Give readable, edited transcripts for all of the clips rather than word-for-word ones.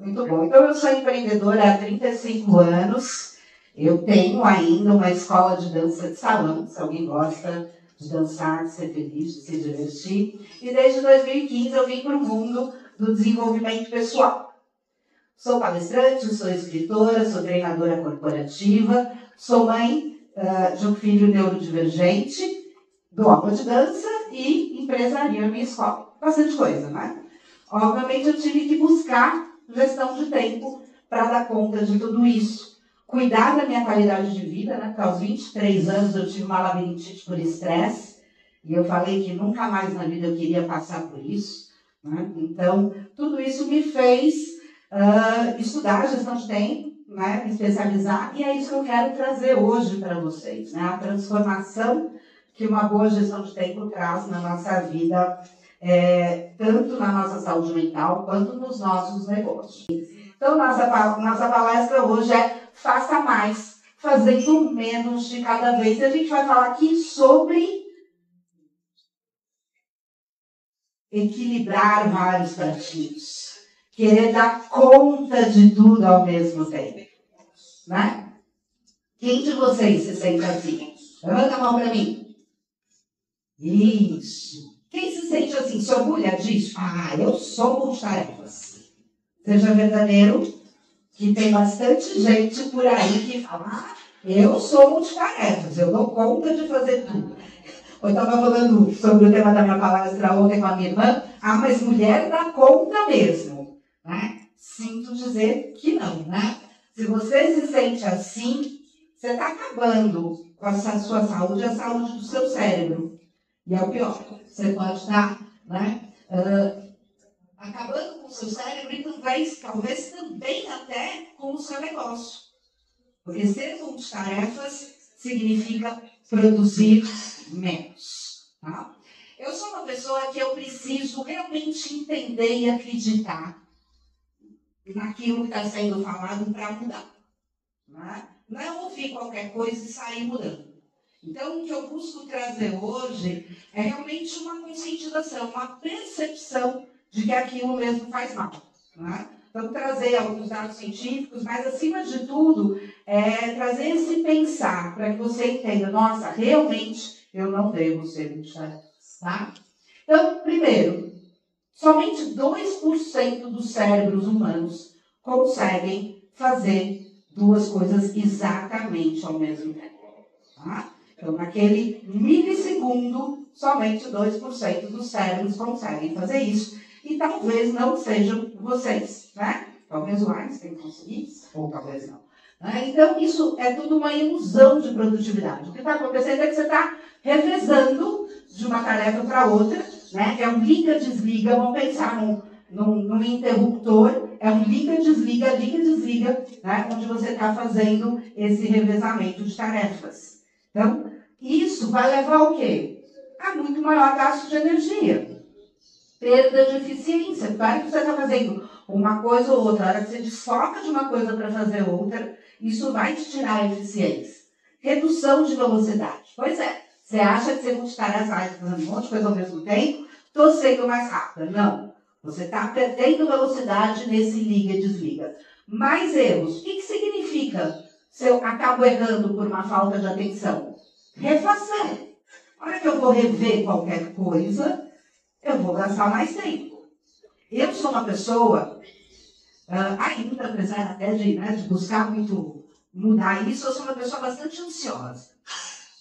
Muito bom. Então, eu sou empreendedora há 35 anos. Eu tenho ainda uma escola de dança de salão, se alguém gosta de dançar, de ser feliz, de se divertir. E desde 2015 eu vim para o mundo do desenvolvimento pessoal. Sou palestrante, sou escritora, sou treinadora corporativa, sou mãe de um filho neurodivergente, dou aula de dança e empresaria na minha escola. Bastante coisa, né? Obviamente eu tive que buscar gestão de tempo para dar conta de tudo isso. Cuidar da minha qualidade de vida, né? Porque aos 23 anos eu tive uma labirintite por estresse e eu falei que nunca mais na vida eu queria passar por isso, né? Então, tudo isso me fez estudar gestão de tempo, né? Me especializar, e é isso que eu quero trazer hoje para vocês, né? A transformação que uma boa gestão de tempo traz na nossa vida, tanto na nossa saúde mental quanto nos nossos negócios. Então, nossa palestra hoje é Faça Mais, fazendo menos de cada vez. E a gente vai falar aqui sobre equilibrar vários pratinhos, querer dar conta de tudo ao mesmo tempo, né? Quem de vocês se sente assim? Levanta a mão para mim. Isso. Quem se sente assim, se orgulha disso? Ah, eu sou multitarefas. Seja verdadeiro, que tem bastante gente por aí que fala, eu sou multitarefas, eu dou conta de fazer tudo. Eu estava falando sobre o tema da minha palestra ontem com a minha irmã, mas mulher dá conta mesmo, né? Sinto dizer que não, né? Se você se sente assim, você está acabando com a sua saúde e a saúde do seu cérebro. E é o pior, você pode estar, né, acabando com o seu cérebro e talvez também até com o seu negócio. Porque ser multitarefas significa produzir menos. Tá? Eu sou uma pessoa que eu preciso realmente entender e acreditar naquilo que está sendo falado para mudar. Né? Não é ouvir qualquer coisa e sair mudando. Então, o que eu busco trazer hoje é realmente uma conscientização, uma percepção de que aquilo mesmo faz mal. Né? Vamos trazer alguns dados científicos, mas, acima de tudo, trazer esse pensar para que você entenda, nossa, realmente eu não devo ser multitarefas. Tá? Então, primeiro, somente 2% dos cérebros humanos conseguem fazer duas coisas exatamente ao mesmo tempo. Tá? Então, naquele milissegundo, somente 2% dos cérebros conseguem fazer isso. E talvez não sejam vocês, né? Talvez o Einstein conseguisse, ou talvez não. Né? Então, isso é tudo uma ilusão de produtividade. O que está acontecendo é que você está revezando de uma tarefa para outra, né? É um liga-desliga, vamos pensar num interruptor, é um liga-desliga, né? Onde você está fazendo esse revezamento de tarefas. Então, isso vai levar ao quê? A muito maior gasto de energia. Perda de eficiência. Claro que você está fazendo uma coisa ou outra. A hora que você desfoca de uma coisa para fazer outra, isso vai te tirar a eficiência. Redução de velocidade. Pois é. Você acha que você multitarefa fazendo um monte de coisa ao mesmo tempo? Estou sendo mais rápida. Não. Você está perdendo velocidade nesse liga e desliga. Mais erros. O que significa se eu acabo errando por uma falta de atenção? Refação. Na hora que eu vou rever qualquer coisa, eu vou gastar mais tempo. Eu sou uma pessoa, ainda, apesar até de buscar muito mudar isso, eu sou uma pessoa bastante ansiosa.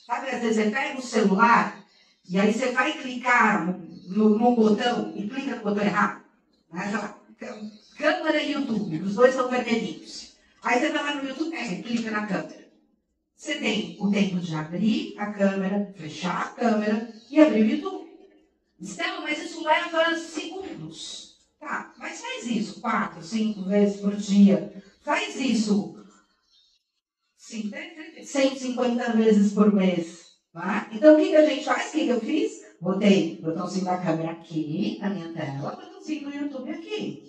Sabe, às vezes você pega o celular e aí você vai clicar no botão e clica no botão errado. Né? Câmera e YouTube, os dois são vermelhinhos. Aí você vai lá no YouTube e clica na câmera. Você tem o tempo de abrir a câmera, fechar a câmera e abrir o YouTube. Estela, mas isso leva segundos. Tá, mas faz isso 4, 5 vezes por dia. Faz isso 150 vezes por mês. Tá? Então, o que a gente faz? O que eu fiz? Botei o botãozinho da câmera aqui na minha tela, o botãozinho do YouTube aqui.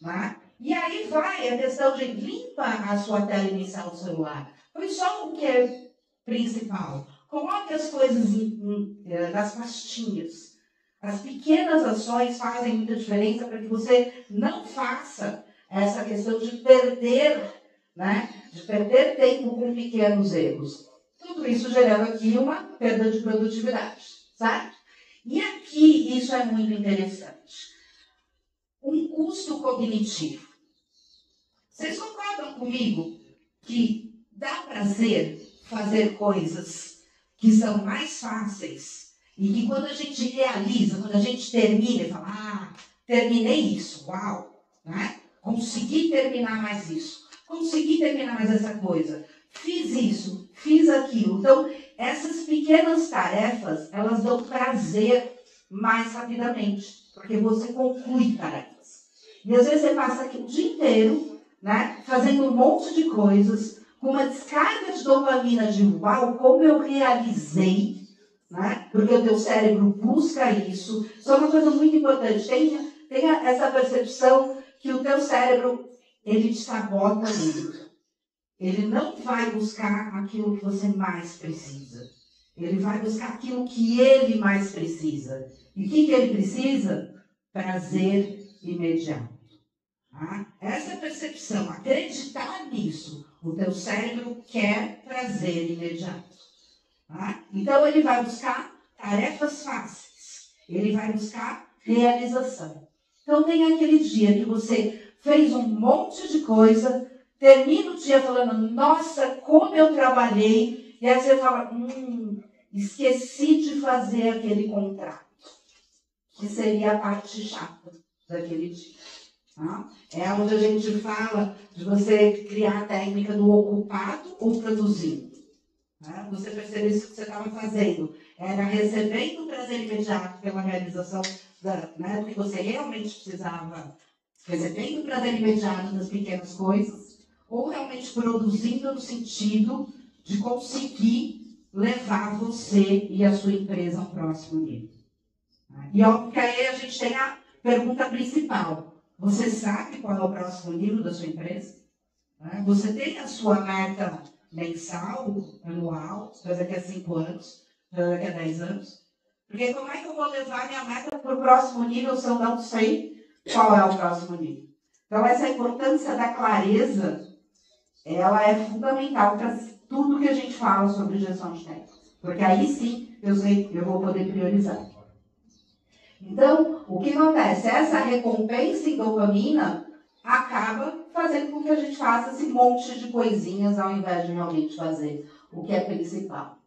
Tá? E aí vai a questão de limpar a sua tela inicial do celular. Foi só o que é principal. Coloque as coisas nas pastinhas. As pequenas ações fazem muita diferença para que você não faça essa questão de perder, né? De perder tempo com pequenos erros. Tudo isso gerando aqui uma perda de produtividade, certo? E aqui isso é muito interessante. Um custo cognitivo. Vocês concordam comigo que dá prazer fazer coisas que são mais fáceis e que quando a gente realiza, quando a gente termina e fala, terminei isso, uau, né? Consegui terminar mais isso, consegui terminar mais essa coisa, fiz isso, fiz aquilo. Então, essas pequenas tarefas, elas dão prazer mais rapidamente, porque você conclui tarefas. E às vezes você passa aqui o dia inteiro, né, fazendo um monte de coisas, com uma descarga de dopamina de uau, como eu realizei, né, porque o teu cérebro busca isso. Só uma coisa muito importante, tenha essa percepção que o teu cérebro, ele te sabota muito. Ele não vai buscar aquilo que você mais precisa. Ele vai buscar aquilo que ele mais precisa. E o que ele precisa? Prazer imediato. Tá? Essa percepção, acreditar nisso, o teu cérebro quer prazer imediato. Tá? Então ele vai buscar tarefas fáceis. Ele vai buscar realização. Então tem aquele dia que você fez um monte de coisa, termina o dia falando, nossa, como eu trabalhei, e aí você fala, esqueci de fazer aquele contrato, que seria a parte chata daquele dia. Tá? É onde a gente fala de você criar a técnica do ocupado ou produzindo. Tá? Você percebeu isso que você estava fazendo. Era recebendo o prazer imediato pela realização do que você realmente precisava, recebendo o prazer imediato das pequenas coisas, ou realmente produzindo no sentido de conseguir levar você e a sua empresa ao próximo nível. E óbvio que aí a gente tem a pergunta principal. Você sabe qual é o próximo nível da sua empresa? Você tem a sua meta mensal, anual, para daqui a 5 anos, para daqui a 10 anos? Porque como é que eu vou levar minha meta para o próximo nível se eu não sei qual é o próximo nível? Então, essa importância da clareza, ela é fundamental para tudo que a gente fala sobre gestão de tempo. Porque aí sim, eu vou poder priorizar. Então, o que acontece? Essa recompensa em dopamina acaba fazendo com que a gente faça esse monte de coisinhas ao invés de realmente fazer o que é principal.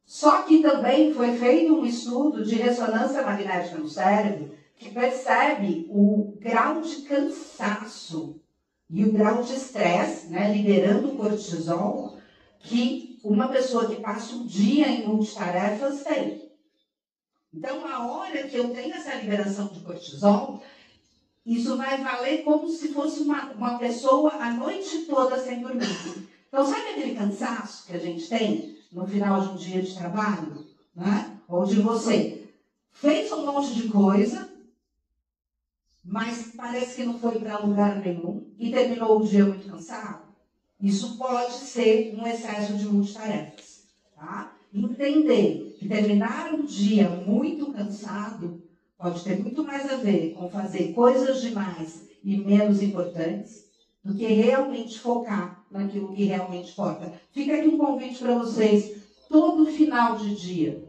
Só que também foi feito um estudo de ressonância magnética no cérebro que percebe o grau de cansaço e o grau de estresse, né, liberando o cortisol, que uma pessoa que passa um dia em multitarefas tem. Então, a hora que eu tenho essa liberação de cortisol, isso vai valer como se fosse uma pessoa a noite toda sem dormir. Então, sabe aquele cansaço que a gente tem no final de um dia de trabalho? Né? Onde você fez um monte de coisa, mas parece que não foi para lugar nenhum e terminou o dia muito cansado? Isso pode ser um excesso de multitarefas. Tá? Entender que terminar um dia muito cansado pode ter muito mais a ver com fazer coisas demais e menos importantes do que realmente focar naquilo que realmente importa. Fica aqui um convite para vocês, todo final de dia,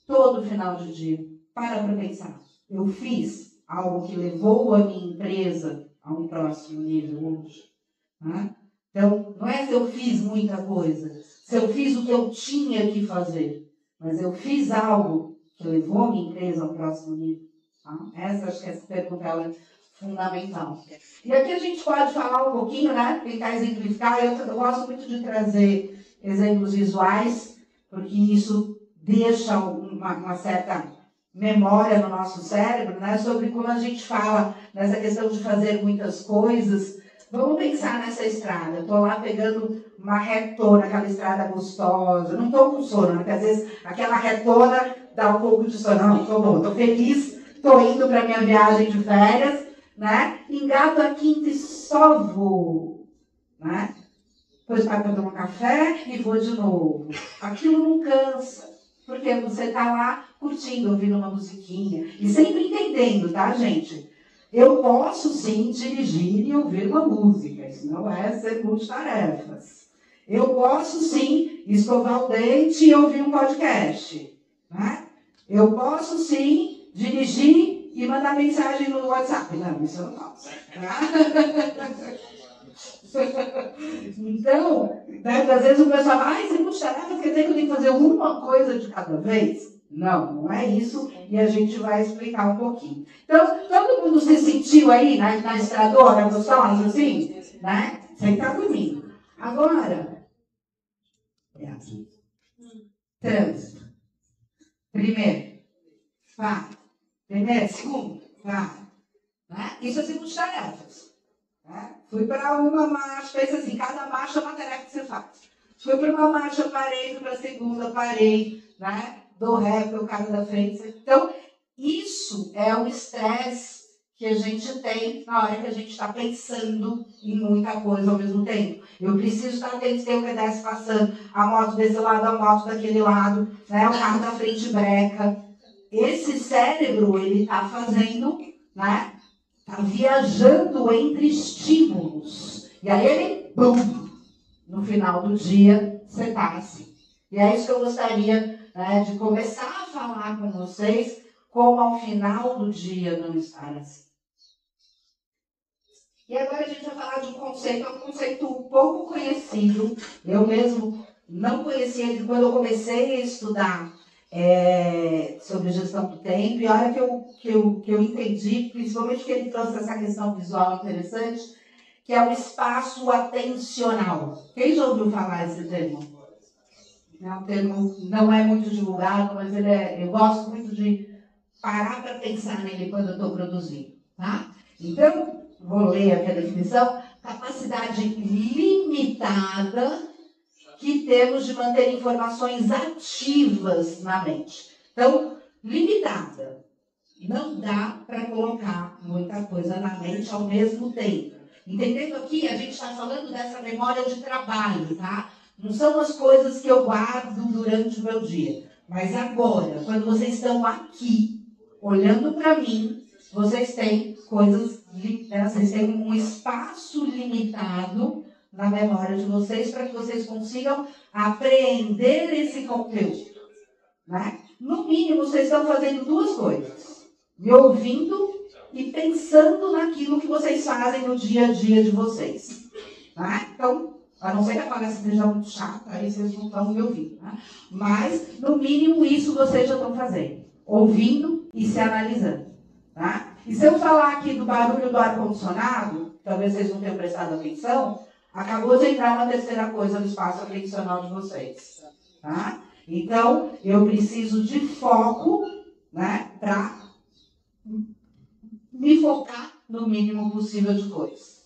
para pensar. Eu fiz algo que levou a minha empresa a um próximo nível hoje. Né? Então, não é se eu fiz muita coisa, se eu fiz o que eu tinha que fazer, mas eu fiz algo que levou a minha empresa ao próximo nível. Tá? Acho que essa pergunta é fundamental. E aqui a gente pode falar um pouquinho, né? Tentar exemplificar. Eu gosto muito de trazer exemplos visuais, porque isso deixa uma certa memória no nosso cérebro, né? Sobre como a gente fala nessa questão de fazer muitas coisas. Vamos pensar nessa estrada. Eu estou lá pegando uma retona, aquela estrada gostosa. Não estou com sono, né? Porque às vezes aquela retona dá um pouco de sono. Não, estou bom, estou feliz, estou indo para minha viagem de férias, né? Engato a quinta e só vou, né? Depois para tomar um café e vou de novo. Aquilo não cansa, porque você está lá curtindo, ouvindo uma musiquinha e sempre entendendo, tá, gente? Eu posso, sim, dirigir e ouvir uma música. Isso não é ser multitarefas. Eu posso, sim, escovar o dente e ouvir um podcast. Né? Eu posso, sim, dirigir e mandar mensagem no WhatsApp. Não, isso eu não posso. Então, né, às vezes o pessoal fala, isso é multitarefas, quer dizer que eu tenho que fazer uma coisa de cada vez? Não, não é isso, e a gente vai explicar um pouquinho. Então, todo mundo se sentiu aí na estradora, gostosa, assim? Né? Sem estar dormindo. Agora, é aqui. Trânsito. Primeiro, para. Primeiro, segundo, para. Né? Isso é multitarefas. Né? Fui para uma marcha, pensa assim, cada marcha é uma tarefa que você faz. Fui para uma marcha, parei, fui para a segunda, parei, né? Dou ré para o cara da frente. Então, isso é o estresse que a gente tem na hora que a gente está pensando em muita coisa ao mesmo tempo. Eu preciso estar atento se tem um pedestre passando, a moto desse lado, a moto daquele lado, né? O carro da frente breca. Esse cérebro, ele está fazendo, né? Está viajando entre estímulos. E aí ele, bum, no final do dia, você está assim. E é isso que eu gostaria, né, de começar a falar com vocês, como ao final do dia não estar assim. E agora a gente vai falar de um conceito, é um conceito pouco conhecido. Eu mesmo não conhecia ele quando eu comecei a estudar sobre gestão do tempo. E a hora que eu entendi, principalmente que ele trouxe essa questão visual interessante, que é o espaço atencional. Quem já ouviu falar esse termo? É um termo não é muito divulgado, mas eu gosto muito de parar para pensar nele quando eu estou produzindo. Tá? Então, vou ler aqui a definição. Capacidade limitada que temos de manter informações ativas na mente. Então, limitada. Não dá para colocar muita coisa na mente ao mesmo tempo. Entendendo aqui, a gente está falando dessa memória de trabalho, tá? Não são as coisas que eu guardo durante o meu dia. Mas agora, quando vocês estão aqui, olhando para mim, vocês têm coisas, vocês têm um espaço limitado na memória de vocês para que vocês consigam apreender esse conteúdo. Né? No mínimo, vocês estão fazendo duas coisas. Me ouvindo e pensando naquilo que vocês fazem no dia a dia de vocês. Né? Então, a não ser que a palestra seja muito chata, aí vocês não estão me ouvindo. Né? Mas, no mínimo, isso vocês já estão fazendo. Ouvindo e se analisando. Tá? E se eu falar aqui do barulho do ar-condicionado, talvez vocês não tenham prestado atenção, acabou de entrar uma terceira coisa no espaço atencional de vocês. Tá? Então, eu preciso de foco, né, para me focar no mínimo possível de coisas.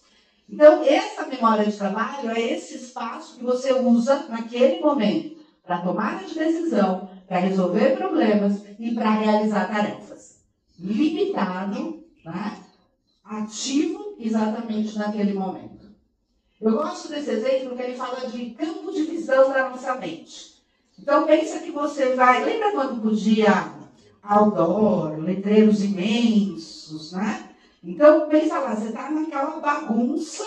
Então, essa memória de trabalho é esse espaço que você usa naquele momento para tomada de decisão, para resolver problemas e para realizar tarefas. Limitado, né, ativo exatamente naquele momento. Eu gosto desse exemplo porque ele fala de campo de visão da nossa mente. Então, pensa que você vai... Lembra quando podia outdoor, letreiros imensos, né? Então, pensa lá, você está naquela bagunça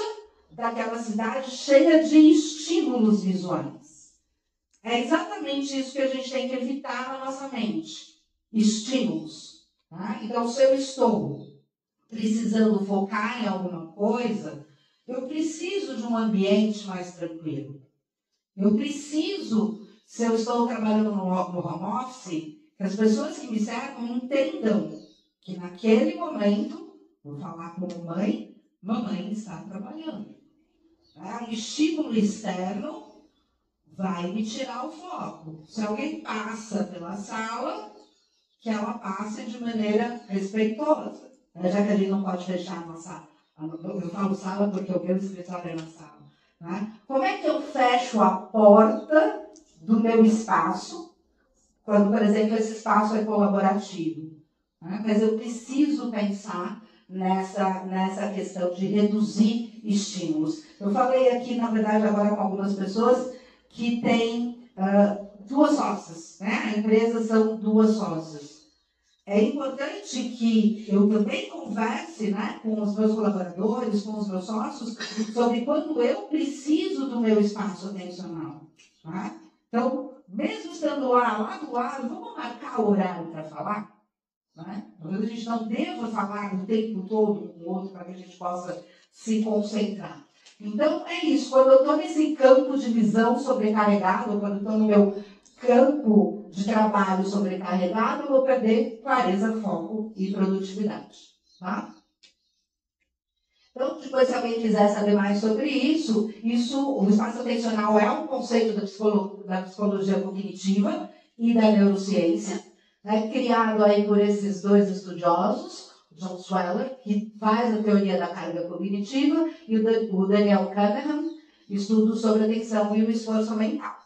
daquela cidade cheia de estímulos visuais. É exatamente isso que a gente tem que evitar na nossa mente. Estímulos. Tá? Então, se eu estou precisando focar em alguma coisa, eu preciso de um ambiente mais tranquilo. Eu preciso, se eu estou trabalhando no home office, que as pessoas que me cercam entendam que naquele momento, vou falar como mãe, mamãe está trabalhando. Um estímulo externo vai me tirar o foco. Se alguém passa pela sala, que ela passe de maneira respeitosa. Já que a gente não pode fechar a nossa... Eu falo sala porque o meu escritório é na sala. Né? Como é que eu fecho a porta do meu espaço, quando, por exemplo, esse espaço é colaborativo? Né? Mas eu preciso pensar nessa questão de reduzir estímulos. Eu falei aqui, na verdade, agora com algumas pessoas que têm duas sócias. Né? A empresa são duas sócias. é importante que eu também converse, né, com os meus colaboradores, com os meus sócios, sobre quando eu preciso do meu espaço atencional. Tá? Então, mesmo estando lá do lado, vamos marcar o horário para falar? Né? Talvez a gente não deva falar o tempo todo um com o outro para que a gente possa se concentrar. Então, é isso. Quando eu estou nesse campo de visão sobrecarregado, quando eu estou no meu campo de trabalho sobrecarregado, eu vou perder clareza, foco e produtividade. Tá? Então, depois, se alguém quiser saber mais sobre isso, o espaço atencional é um conceito da psicologia cognitiva e da neurociência, né, criado aí por esses dois estudiosos, John Sweller, que faz a teoria da carga cognitiva, e o Daniel Kahneman, estudo sobre a atenção e o esforço mental.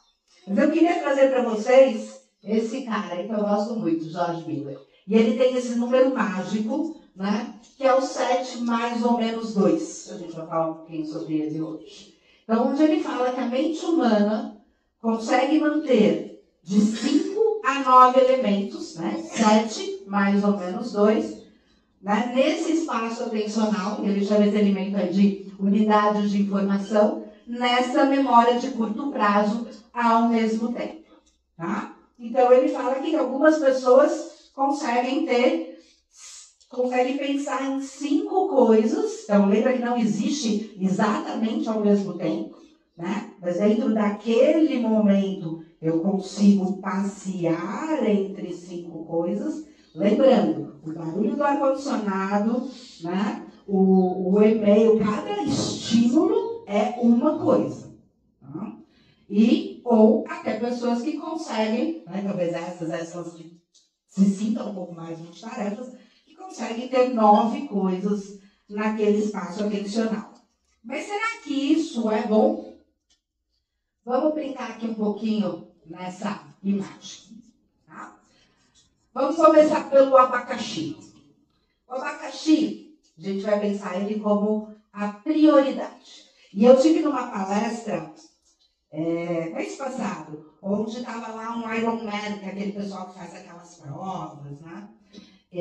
Mas eu queria trazer para vocês esse cara aí que eu gosto muito, George Miller. E ele tem esse número mágico, né, que é o 7 mais ou menos 2. A gente vai falar um pouquinho sobre ele hoje. Então, onde ele fala que a mente humana consegue manter de 5 a 9 elementos, né, 7 mais ou menos 2, né, nesse espaço atencional, ele chama esse elemento aí de unidade de informação, nessa memória de curto prazo ao mesmo tempo. Tá? Então, ele fala que algumas pessoas conseguem pensar em 5 coisas. Então, lembra que não existe exatamente ao mesmo tempo, né? Mas dentro daquele momento eu consigo passear entre 5 coisas. Lembrando, o barulho do ar-condicionado, né? O e-mail, cada estímulo é uma coisa. Tá? Ou até pessoas que conseguem, né? Talvez essas que se sintam um pouco mais multitarefas, que conseguem ter 9 coisas naquele espaço atencional. Mas será que isso é bom? Vamos brincar aqui um pouquinho nessa imagem. Tá? Vamos começar pelo abacaxi. O abacaxi, a gente vai pensar ele como a prioridade. E eu tive numa palestra mês passado, onde estava lá um Ironman, que é aquele pessoal que faz aquelas provas, né? E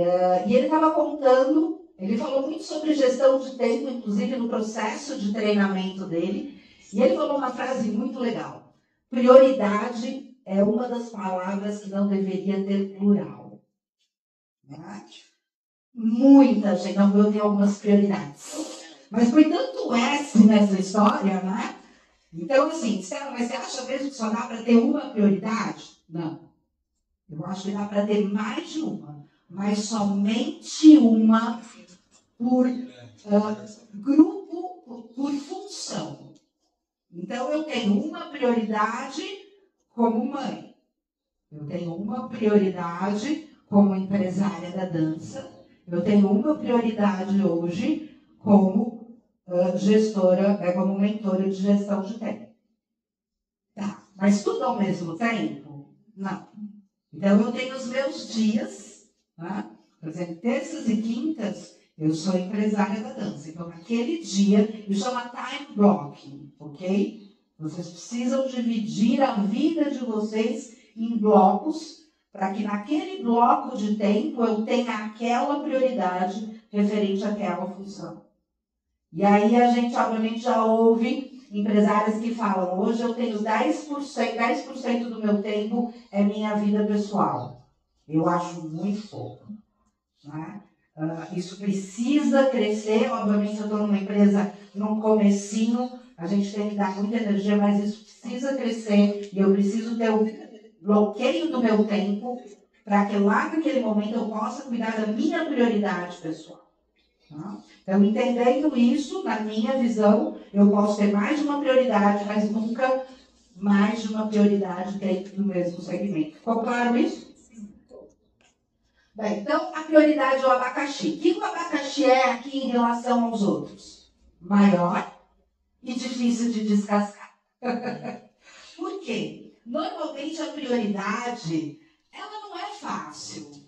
ele estava contando, ele falou muito sobre gestão de tempo, inclusive no processo de treinamento dele, e ele falou uma frase muito legal. Prioridade é uma das palavras que não deveria ter plural. Né? Muita gente, não, eu tenho algumas prioridades. Mas foi tanto S nessa história, né? Então, assim, mas você acha mesmo que só dá para ter uma prioridade? Não. Eu acho que dá para ter mais de uma, mas somente uma por grupo, por função. Então, eu tenho uma prioridade como mãe. Eu tenho uma prioridade como empresária da dança. Eu tenho uma prioridade hoje como gestora, como mentora de gestão de tempo. Tá, mas tudo ao mesmo tempo? Não. Então, eu tenho os meus dias, né? Por exemplo, terças e quintas, eu sou empresária da dança. Então, naquele dia, isso chama time blocking, ok? Vocês precisam dividir a vida de vocês em blocos, para que naquele bloco de tempo eu tenha aquela prioridade referente àquela função. E aí a gente, obviamente, já ouve empresários que falam, hoje eu tenho 10% do meu tempo é minha vida pessoal. Eu acho muito pouco. Né? Isso precisa crescer, obviamente eu estou numa empresa num comecinho, a gente tem que dar muita energia, mas isso precisa crescer e eu preciso ter o bloqueio do meu tempo para que lá naquele momento eu possa cuidar da minha prioridade pessoal. Tá? Então, entendendo isso, na minha visão, eu posso ter mais de uma prioridade, mas nunca mais de uma prioridade dentro do mesmo segmento. Ficou claro isso? Bem, então, a prioridade é o abacaxi. O que o abacaxi é aqui em relação aos outros? Maior e difícil de descascar. Por quê? Normalmente, a prioridade, ela não é fácil.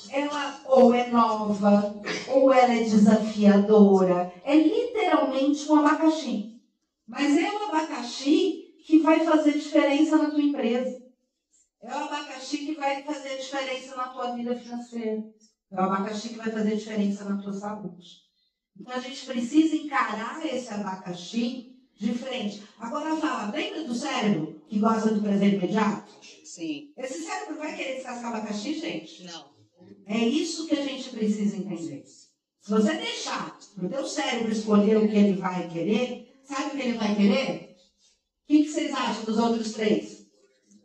Ela ou é nova, ou ela é desafiadora. É literalmente um abacaxi. Mas é um abacaxi que vai fazer diferença na tua empresa. É o abacaxi que vai fazer diferença na tua vida financeira. É o abacaxi que vai fazer diferença na tua saúde. Então a gente precisa encarar esse abacaxi de frente. Agora fala, lembra do cérebro que gosta do prazer imediato? Sim. Esse cérebro vai querer descascar abacaxi, gente? Não. É isso que a gente precisa entender. Se você deixar o teu cérebro escolher o que ele vai querer, sabe o que ele vai querer? O que vocês acham dos outros três?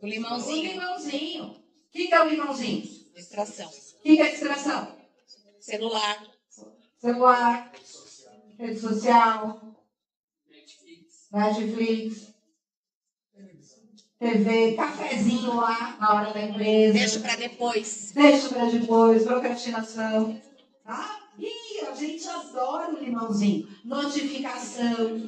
O limãozinho. O limãozinho. O que é o limãozinho? Distração. O que é distração? Celular. Celular, rede social, Netflix, TV, cafezinho lá na hora da empresa. Deixa para depois. Deixa para depois, procrastinação. Tá? E a gente adora o limãozinho. Notificação.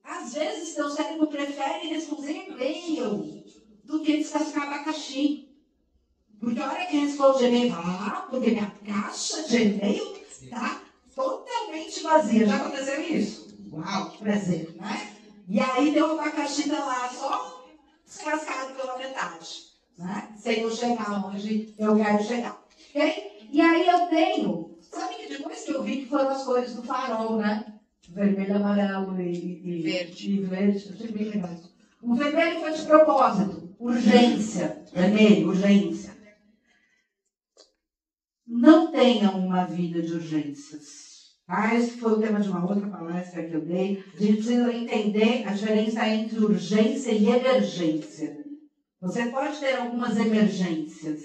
Às vezes, teu cérebro prefere responder e-mail do que descascar abacaxi. Porque a hora que responde e-mail, porque minha caixa de e-mail está totalmente vazia. Já aconteceu isso? Uau, que prazer, né? E aí tem um abacaxi lá só descascado pela metade, né? Sem eu chegar onde eu quero chegar. Ok? E aí eu tenho, sabe que depois que eu vi que foram as cores do farol, né? Vermelho, amarelo e verde. E verde, achei bem legal. O vermelho foi de propósito, urgência. Vermelho, urgência. Não tenham uma vida de urgências. Esse foi o tema de uma outra palestra que eu dei. A gente precisa entender a diferença entre urgência e emergência. Você pode ter algumas emergências,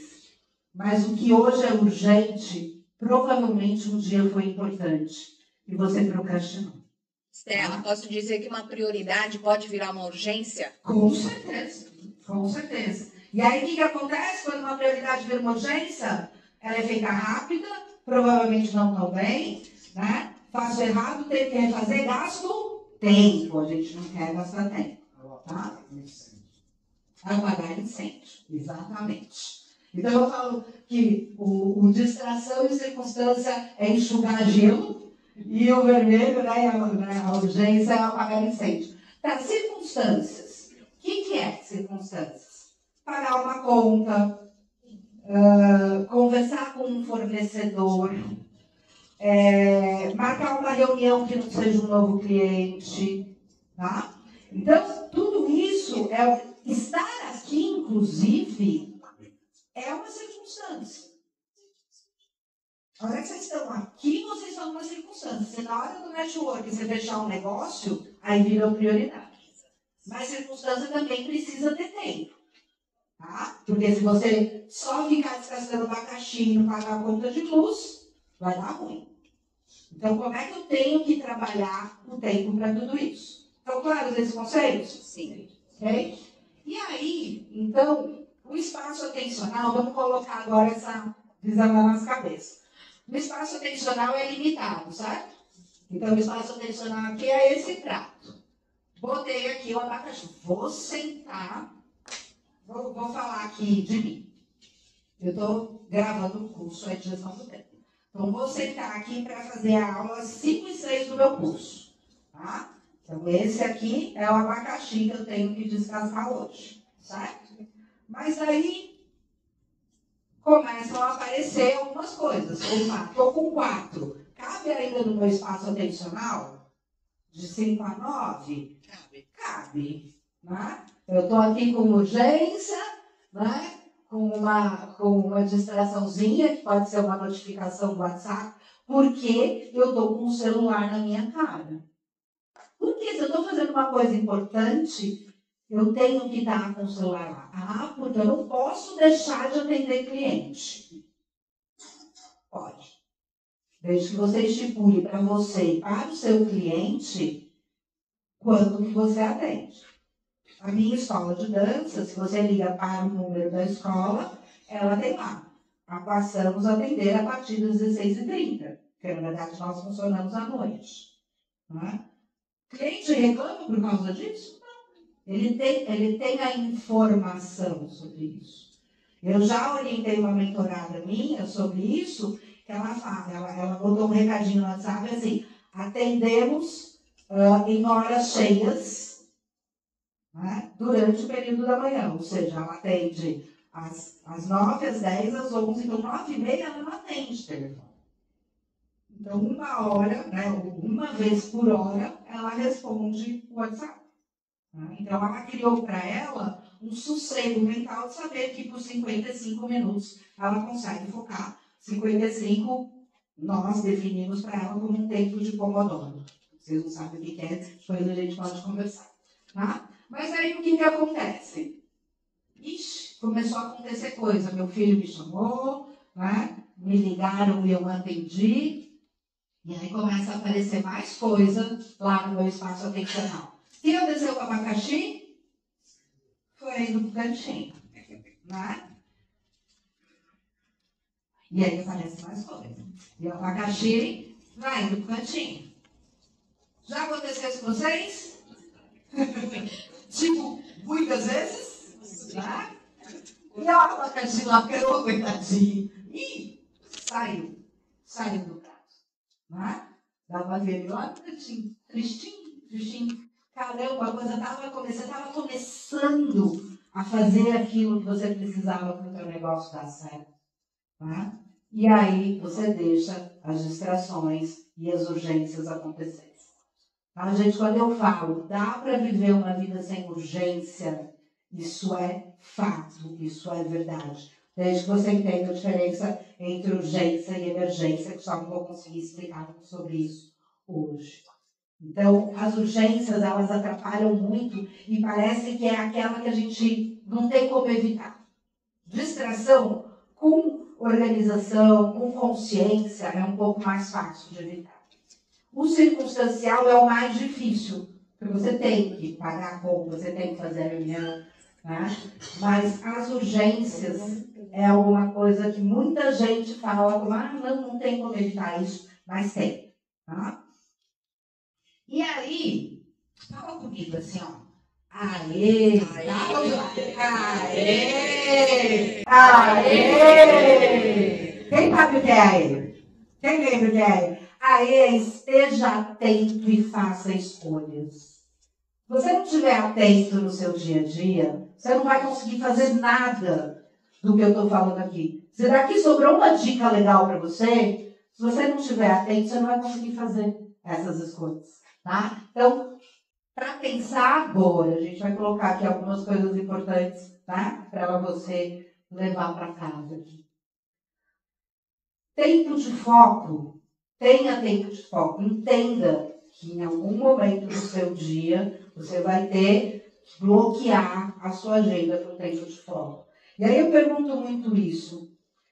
mas o que hoje é urgente, provavelmente um dia foi importante e você procrastinou. Stella, posso dizer que uma prioridade pode virar uma urgência? Com certeza, com certeza. E aí o que acontece quando uma prioridade vira uma urgência? Ela é feita rápida, provavelmente não tão bem, né? Faço errado, tenho que refazer, gasto tempo. A gente não quer gastar tempo, tá? Apagar incêndio, exatamente. Então eu falo que o distração e circunstância é enxugar gelo e o vermelho, né, a urgência é apagar incêndio. Tá, circunstâncias. O que é circunstâncias? Pagar uma conta, conversar com um fornecedor, marcar uma reunião que não seja um novo cliente, tá? Então, tudo isso estar aqui, inclusive, é uma circunstância. A hora que vocês estão aqui, vocês estão numa circunstância. Se na hora do network você fechar um negócio, aí vira prioridade. Mas circunstância também precisa ter tempo. Tá? Porque se você só ficar descascando abacaxi e não pagar a conta de luz, vai dar ruim. Então, como é que eu tenho que trabalhar o tempo para tudo isso? Estão claros esses conceitos? Sim. Ok? E aí, então, o espaço atencional, vamos colocar agora essa visão na nossa cabeça. O espaço atencional é limitado, certo? Então, o espaço atencional aqui é esse prato. Botei aqui o abacaxi. Vou sentar. Vou falar aqui de mim. Eu estou gravando um curso de gestão do tempo. Então, vou sentar aqui para fazer a aula 5 e 6 do meu curso. Tá? Então, esse aqui é o abacaxi que eu tenho que descascar hoje. Certo? Mas aí começam a aparecer algumas coisas. Estou com 4. Cabe ainda no meu espaço atencional? De 5 a 9? Cabe. Né? Eu estou aqui com urgência, né? com uma distraçãozinha, que pode ser uma notificação do WhatsApp, porque eu estou com o celular na minha cara. Porque se eu estou fazendo uma coisa importante, eu tenho que estar com o celular lá. Porque eu não posso deixar de atender cliente. Pode. Desde que você estipule para você e para o seu cliente quando que você atende. A minha escola de dança, se você liga para o número da escola, ela tem lá. Passamos a atender a partir das 16h30, porque na verdade nós funcionamos à noite. Não é? O cliente reclama por causa disso? Não. Ele tem a informação sobre isso. Eu já orientei uma mentorada minha sobre isso, que ela botou um recadinho no WhatsApp assim, atendemos em horas cheias, né, durante o período da manhã, ou seja, ela atende às 9, às 10, às 11. Então, 9h30 ela não atende telefone. Então, 1 hora, né, uma vez por hora, ela responde o WhatsApp. Tá? Então, ela criou para ela um sossego mental de saber que por 55 minutos ela consegue focar. 55, nós definimos para ela como um tempo de Pomodoro. Vocês não sabem o que é, depois a gente pode conversar. Tá? Mas aí o que acontece? Ixi, começou a acontecer coisa. Meu filho me chamou, né? Me ligaram e eu atendi. E aí começa a aparecer mais coisa lá no meu espaço atencional. O que aconteceu com o abacaxi? Foi no cantinho, né? E aí aparece mais coisa. E o abacaxi vai indo pro cantinho. Já aconteceu isso com vocês? Tipo, muitas vezes, né? E o abacaxi lá pegou, coitadinho. E saiu do prato. Né? Dava pra ver ele lá no cantinho, tristinho. Caramba, a coisa estava começando a fazer aquilo que você precisava para o teu negócio dar certo. Tá? E aí você deixa as distrações e as urgências acontecerem. Tá, gente, quando eu falo, dá para viver uma vida sem urgência, isso é fato, isso é verdade. Desde que você entenda a diferença entre urgência e emergência, que só não vou conseguir explicar sobre isso hoje. Então, as urgências, elas atrapalham muito e parece que é aquela que a gente não tem como evitar. Distração com organização, com consciência, é um pouco mais fácil de evitar. O circunstancial é o mais difícil, porque você tem que pagar a conta, você tem que fazer a reunião, né? Mas as urgências é alguma coisa que muita gente fala, não tem como evitar isso, mas tem. Tá? E aí, fala comigo assim, ó. Aê! Quem sabe o que é aê? Quem lembra o que é aê? Aê, esteja atento e faça escolhas. Se você não estiver atento no seu dia a dia, você não vai conseguir fazer nada do que eu estou falando aqui. Se daqui sobrou uma dica legal para você, se você não estiver atento, você não vai conseguir fazer essas escolhas. Tá? Então, para pensar agora, a gente vai colocar aqui algumas coisas importantes, tá? Para você levar para casa. Tempo de foco. Tenha tempo de foco. Entenda que em algum momento do seu dia você vai ter que bloquear a sua agenda para o tempo de foco. E aí eu pergunto muito isso.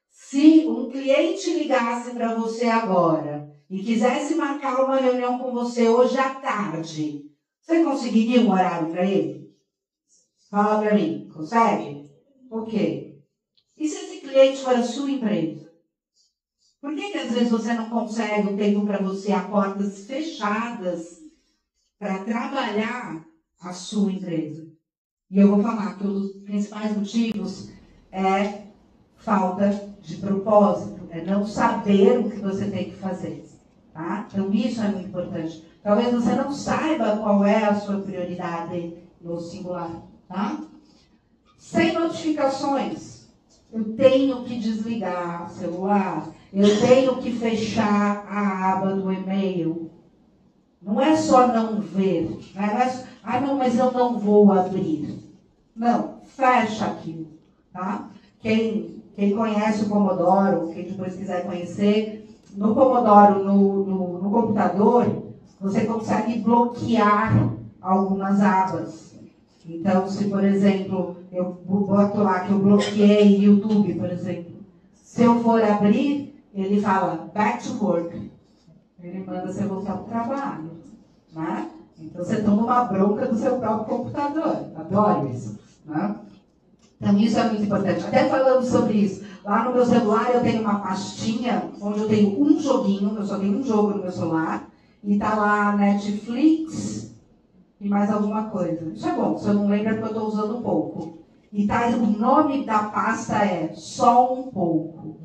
Se um cliente ligasse para você agora e quisesse marcar uma reunião com você hoje à tarde, você conseguiria um horário para ele? Fala para mim. Consegue? Por quê? E se esse cliente for a sua empresa? Por que às vezes você não consegue um tempo para você a portas fechadas para trabalhar a sua empresa? E eu vou falar que um dos principais motivos é falta de propósito, é não saber o que você tem que fazer. Tá? Então isso é muito importante. Talvez você não saiba qual é a sua prioridade no singular. Tá? Sem notificações. Eu tenho que desligar o celular. Eu tenho que fechar a aba do e-mail. Não é só não ver. Não é, não, mas eu não vou abrir. Não, fecha aquilo. Tá? Quem conhece o Pomodoro, quem depois quiser conhecer, no Pomodoro, no computador, você consegue bloquear algumas abas. Então, se, por exemplo, eu boto lá que eu bloqueei YouTube, por exemplo, se eu for abrir, ele fala back to work. Ele manda você voltar para o trabalho. Né? Então, você toma uma bronca do seu próprio computador. Adoro isso. Né? Então, isso é muito importante. Até falando sobre isso, lá no meu celular eu tenho uma pastinha onde eu tenho um joguinho, eu só tenho um jogo no meu celular, e tá lá Netflix e mais alguma coisa. Isso é bom, se eu não lembro é porque eu estou usando pouco. E tá, o nome da pasta é Só um Pouco.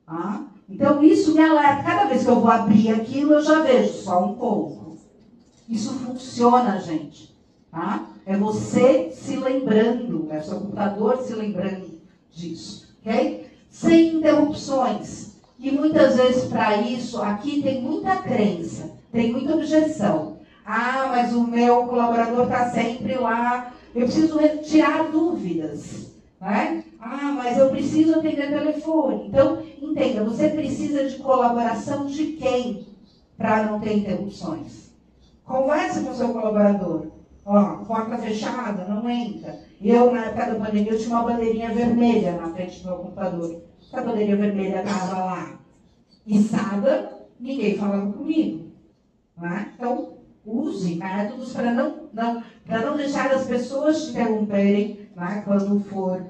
Tá? Então, isso me alerta. Cada vez que eu vou abrir aquilo, eu já vejo Só um Pouco. Isso funciona, gente. Tá? É você se lembrando, é o seu computador se lembrando disso, ok? Sem interrupções. E muitas vezes para isso, aqui tem muita crença, tem muita objeção. Ah, mas o meu colaborador está sempre lá, eu preciso tirar dúvidas. Né? Ah, mas eu preciso atender telefone. Então, entenda, você precisa de colaboração de quem para não ter interrupções? Converse com o seu colaborador. Ó, porta fechada, não entra. Eu, na época da pandemia, eu tinha uma bandeirinha vermelha na frente do meu computador. Essa bandeirinha vermelha estava lá içada, ninguém falava comigo. Né? Então, use métodos para não deixar as pessoas te interromperem, né, quando for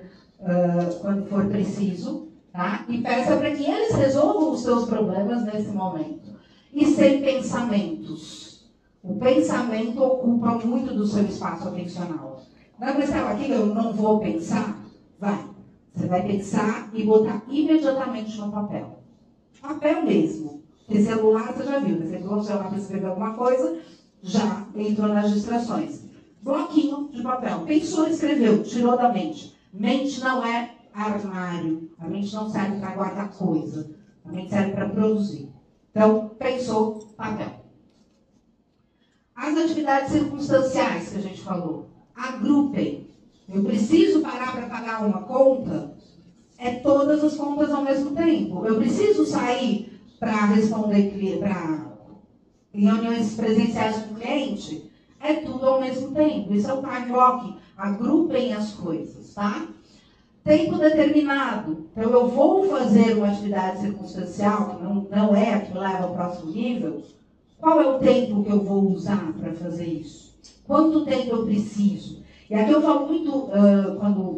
preciso, tá? E peça para que eles resolvam os seus problemas nesse momento. E sem pensamentos. O pensamento ocupa muito do seu espaço atencional. Não é que aqui eu não vou pensar? Vai. Você vai pensar e botar imediatamente no papel. Papel mesmo. Porque celular você já viu. Você pegou o celular para escrever alguma coisa, já entrou nas distrações. Bloquinho de papel. Pensou, escreveu, tirou da mente. Mente não é armário. A mente não serve para guardar coisa. A mente serve para produzir. Então, pensou, papel. As atividades circunstanciais que a gente falou. Agrupem. Eu preciso parar para pagar uma conta? É todas as contas ao mesmo tempo. Eu preciso sair para responder em reuniões presenciais com o cliente? É tudo ao mesmo tempo. Isso é o time blocking. Agrupem as coisas, tá? Tempo determinado. Então, eu vou fazer uma atividade circunstancial, que não é a que leva ao próximo nível. Qual é o tempo que eu vou usar para fazer isso? Quanto tempo eu preciso? E aqui eu falo muito,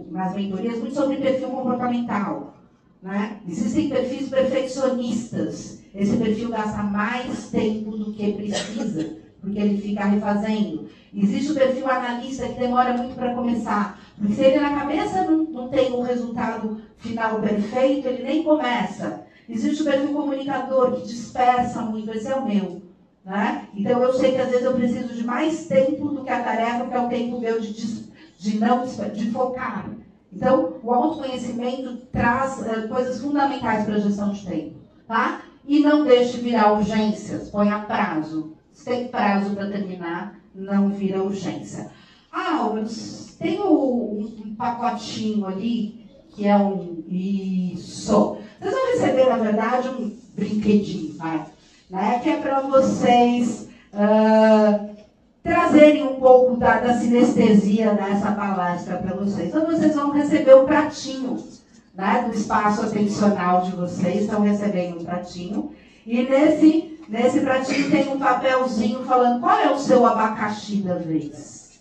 nas mentorias, muito sobre perfil comportamental. Né? Existem perfis perfeccionistas. Esse perfil gasta mais tempo do que precisa, porque ele fica refazendo. Existe o perfil analista que demora muito para começar. Porque se ele na cabeça não tem um resultado final perfeito, ele nem começa. Existe o perfil comunicador que dispersa muito, esse é o meu. Né? Então eu sei que às vezes eu preciso de mais tempo do que a tarefa, que é o tempo meu de focar. Então o autoconhecimento traz coisas fundamentais para a gestão de tempo. Tá? E não deixe virar urgências, ponha prazo. Se tem prazo para terminar, não vira urgência. Ah, tem um pacotinho ali, que é isso. Vocês vão receber, na verdade, um brinquedinho, né? Que é para vocês trazerem um pouco da sinestesia dessa palestra para vocês. Então, vocês vão receber um pratinho, né, do espaço atencional de vocês, estão recebendo um pratinho. E nesse pratinho tem um papelzinho falando qual é o seu abacaxi da vez.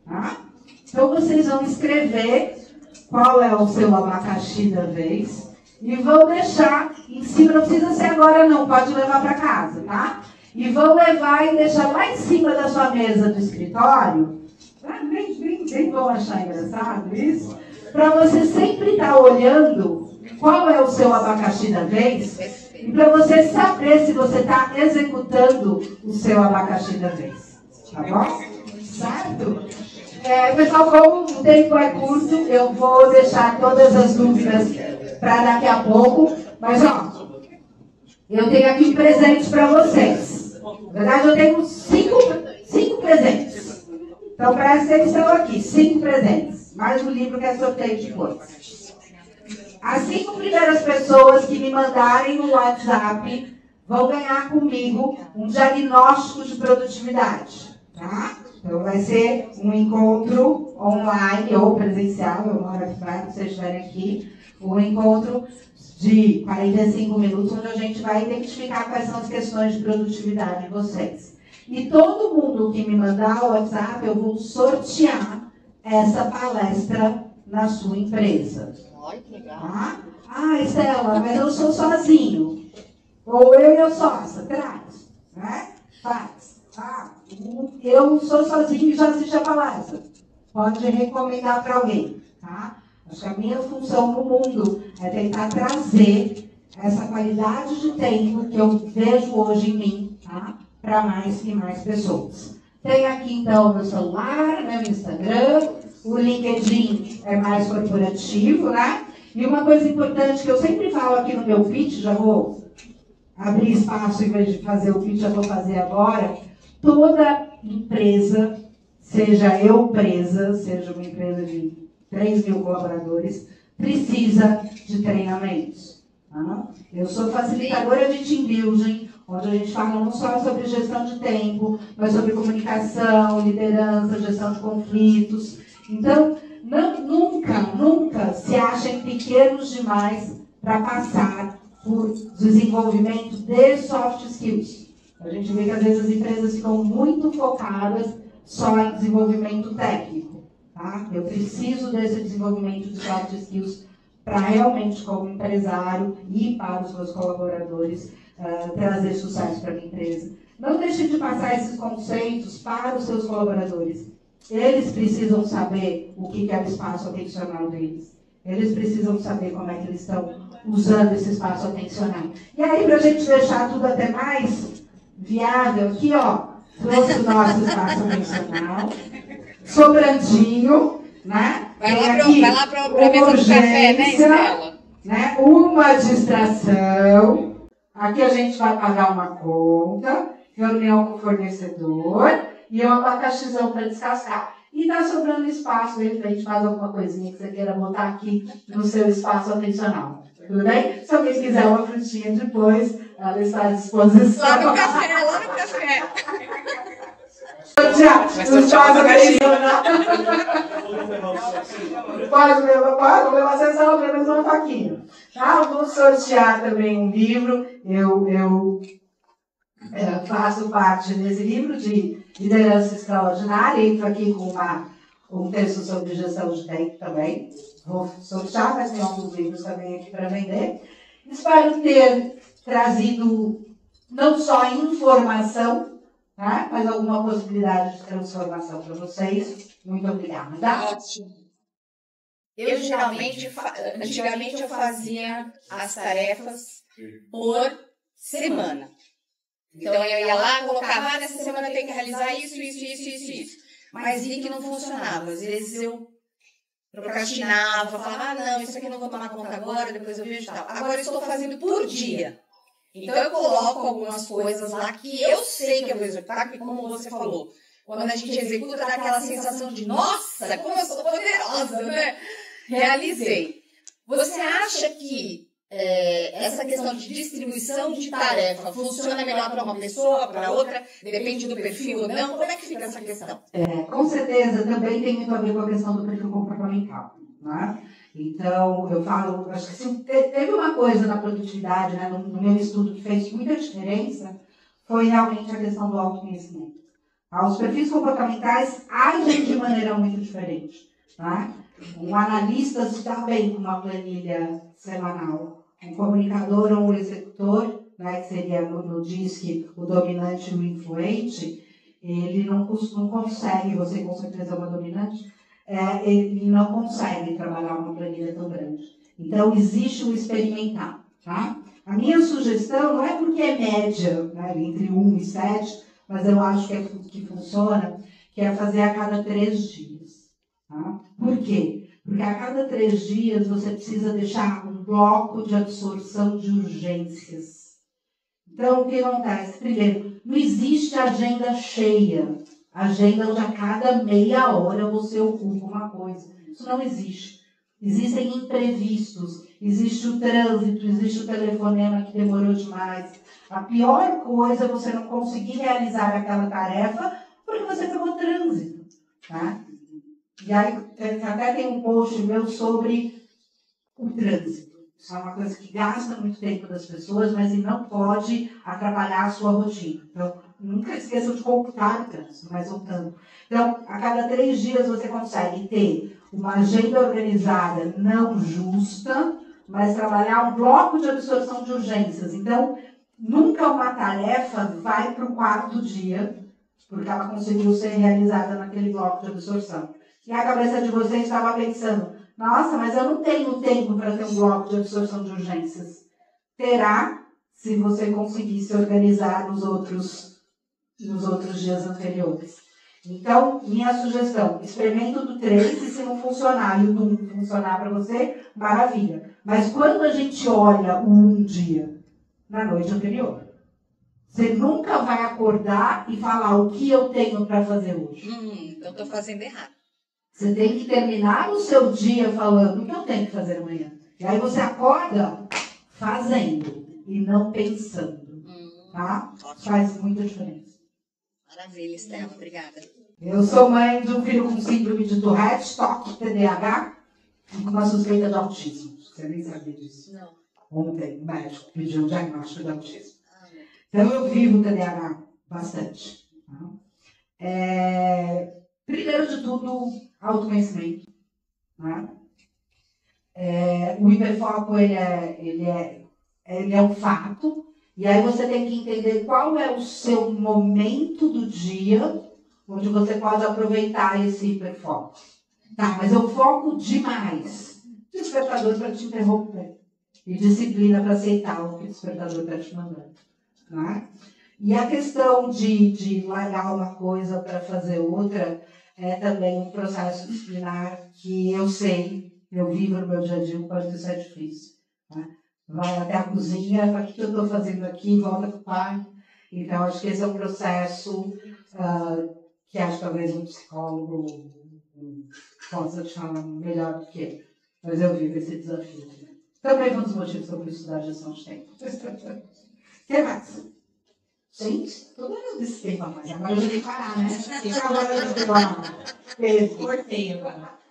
Tá? Então, vocês vão escrever qual é o seu abacaxi da vez e vão deixar em cima, não precisa ser agora não, pode levar para casa, tá? E vão levar e deixar lá em cima da sua mesa do escritório. Nem vão achar engraçado isso? Para você sempre estar olhando qual é o seu abacaxi da vez e para você saber se você está executando o seu abacaxi da vez. Tá bom? Certo? Pessoal, como o tempo é curto, eu vou deixar todas as dúvidas para daqui a pouco. Mas, ó, eu tenho aqui presentes para vocês. Na verdade, eu tenho cinco presentes. Então, prestem atenção aqui, 5 presentes. Mais um livro que é sorteio depois. As 5 primeiras pessoas que me mandarem no WhatsApp vão ganhar comigo um diagnóstico de produtividade. Tá? Então, vai ser um encontro online ou presencial, eu moro aqui para vocês estiverem aqui, um encontro de 45 minutos, onde a gente vai identificar quais são as questões de produtividade de vocês. E todo mundo que me mandar o WhatsApp, eu vou sortear essa palestra na sua empresa. Olha que legal. Tá? Ah, Estela, mas eu sou sozinho. Ou eu e a sócia, traz. Né? Faz. Ah, eu sou sozinho e já assisti a palestra. Pode recomendar para alguém. Tá? Acho que a minha função no mundo é tentar trazer essa qualidade de tempo que eu vejo hoje em mim, tá? Para mais e mais pessoas. Tem aqui, então, o meu celular, meu Instagram, o LinkedIn é mais corporativo, né? E uma coisa importante que eu sempre falo aqui no meu pitch, já vou abrir espaço em vez de fazer o pitch, já vou fazer agora. Toda empresa, seja eu presa, seja uma empresa de 3 mil colaboradores, precisa de treinamentos. Tá? Eu sou facilitadora de team building, onde a gente fala não só sobre gestão de tempo, mas sobre comunicação, liderança, gestão de conflitos. Então, nunca se achem pequenos demais para passar por desenvolvimento de soft skills. A gente vê que às vezes as empresas ficam muito focadas só em desenvolvimento técnico. Tá? Eu preciso desse desenvolvimento de soft skills para realmente, como empresário e para os meus colaboradores, trazer sucesso para a minha empresa. Não deixe de passar esses conceitos para os seus colaboradores. Eles precisam saber o que é o espaço atencional deles. Eles precisam saber como é que eles estão usando esse espaço atencional. E aí, para a gente deixar tudo até mais viável, aqui, ó, trouxe o nosso espaço atencional, sobradinho, né? Vai lá para a mesa do café, né, Estela? Né? Uma distração. Aqui a gente vai pagar uma conta, reunião com o fornecedor e um abacaxizão para descascar. E está sobrando espaço, de repente faz alguma coisinha que você queira botar aqui no seu espaço atencional. Tudo bem? Se alguém quiser uma frutinha depois, ela está à disposição. Lá no café, lá no café. Pode levar sessão, pelo menos uma faquinha. Tá? Eu vou sortear também um livro. Eu faço parte desse livro de liderança extraordinária. Entro aqui com um texto sobre gestão de tempo também. Vou sortear, mas tem alguns livros também aqui para vender. Espero ter trazido não só informação, tá? Mas alguma possibilidade de transformação para vocês. Muito obrigada. Tá? Ótimo. Eu geralmente, antigamente eu fazia as tarefas por semana. Então eu ia lá, colocava, nessa semana eu tenho que realizar isso. Mas vi que não funcionava. Às vezes eu procrastinava, falava, não, isso aqui eu não vou tomar conta agora, depois eu vejo e tal. Agora eu estou fazendo por dia. Então eu coloco algumas coisas lá que eu sei que eu vou executar, que como você falou, quando a gente executa dá aquela sensação de, nossa, como eu sou poderosa, né? Realizei. Você acha que essa questão de distribuição de tarefa funciona melhor para uma pessoa, para outra? Depende do perfil ou não? Como é que fica essa questão? Com certeza, também tem muito a ver com a questão do perfil comportamental. Né? Então, eu falo, acho que se teve uma coisa na produtividade, né, no meu estudo, que fez muita diferença, foi realmente a questão do autoconhecimento. Os perfis comportamentais agem de maneira muito diferente. Tá? Um analista se dá bem com uma planilha semanal. Um comunicador ou um executor, né, que seria no DISC o dominante e o influente, ele não consegue, você com certeza é uma dominante, ele não consegue trabalhar uma planilha tão grande. Então, existe o experimentar. Tá? A minha sugestão não é porque é média, né, entre 1 e 7, mas eu acho que funciona, que é fazer a cada 3 dias. Tá? Por quê? Porque a cada 3 dias você precisa deixar um bloco de absorção de urgências. Então, o que acontece? Primeiro, não existe agenda cheia. Agenda onde a cada meia hora você ocupa uma coisa. Isso não existe. Existem imprevistos. Existe o trânsito, existe o telefonema que demorou demais. A pior coisa é você não conseguir realizar aquela tarefa porque você pegou trânsito. Tá? E aí, até tem um post meu sobre o trânsito. Isso é uma coisa que gasta muito tempo das pessoas, mas não pode atrapalhar a sua rotina. Então, nunca esqueçam de computar o trânsito, mas voltando. Então, a cada 3 dias você consegue ter uma agenda organizada não justa, mas trabalhar um bloco de absorção de urgências. Então, nunca uma tarefa vai para o 4º dia, porque ela conseguiu ser realizada naquele bloco de absorção. E a cabeça de vocês estava pensando, nossa, mas eu não tenho tempo para ter um bloco de absorção de urgências. Terá, se você conseguir se organizar nos outros dias anteriores. Então, minha sugestão, experimenta do 3 e se não funcionar e o do 1 funcionar para você, maravilha. Mas quando a gente olha o 1 dia, na noite anterior, você nunca vai acordar e falar o que eu tenho para fazer hoje. Então estou fazendo errado. Você tem que terminar o seu dia falando o que eu tenho que fazer amanhã. E aí você acorda fazendo e não pensando. Tá? Faz muita diferença. Maravilha, Estela. Obrigada. Eu sou mãe de um filho com síndrome de Tourette, TOC, TDAH e com uma suspeita de autismo. Você nem sabia disso. Não. Ontem o médico pediu um diagnóstico de autismo. Então eu vivo o TDAH bastante. Tá? Primeiro de tudo, autoconhecimento. Né? O hiperfoco ele é um fato. E aí você tem que entender qual é o seu momento do dia onde você pode aproveitar esse hiperfoco. Tá, mas eu foco demais. Despertador para te interromper. E disciplina para aceitar o que o despertador está te mandando. Né? E a questão de largar uma coisa para fazer outra é também um processo disciplinar que eu sei, eu vivo no meu dia a dia, pode ser difícil. Né? Vai até a cozinha, fala, o que eu estou fazendo aqui, volta para o pai. Então, acho que esse é um processo que acho que talvez um psicólogo possa te falar melhor do que eu. Mas eu vivo esse desafio. Também foi um dos motivos que eu fui estudar gestão de tempo. O que mais? Gente, tudo era desse tempo, mas agora eu já tenho que parar, né? Agora eu já tenho que parar. Cortei agora.